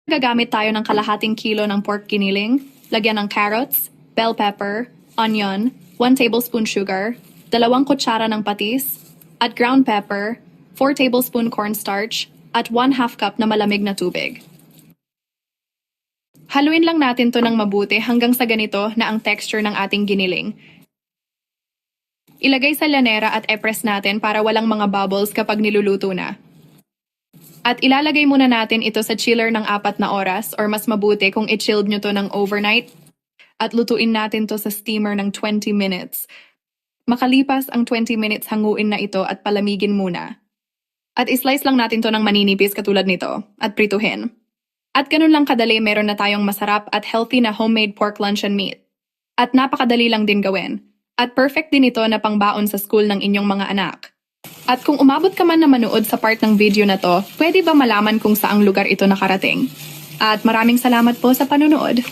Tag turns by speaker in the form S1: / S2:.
S1: Gagamit tayo ng kalahating kilo ng pork giniling, lagyan ng carrots, bell pepper, onion, 1 tablespoon sugar, 2 kutsara ng patis, at ground pepper, 4 tablespoon cornstarch, at 1/2 cup na malamig na tubig. Haluin lang natin to ng mabuti hanggang sa ganito na ang texture ng ating giniling. Ilagay sa lanera at e-press natin para walang mga bubbles kapag niluluto na. At ilalagay muna natin ito sa chiller ng 4 na oras or mas mabuti kung i-chilled nyo to ng overnight. At lutuin natin to sa steamer ng 20 minutes. Makalipas ang 20 minutes, hanguin na ito at palamigin muna. At islice lang natin to ng maninipis katulad nito at prituhin. At ganun lang kadali, meron na tayong masarap at healthy na homemade pork luncheon meat. At napakadali lang din gawin. At perfect din ito na pangbaon sa school ng inyong mga anak. At kung umabot ka man na manood sa part ng video na to, pwede ba malaman kung saang lugar ito nakarating? At maraming salamat po sa panunood.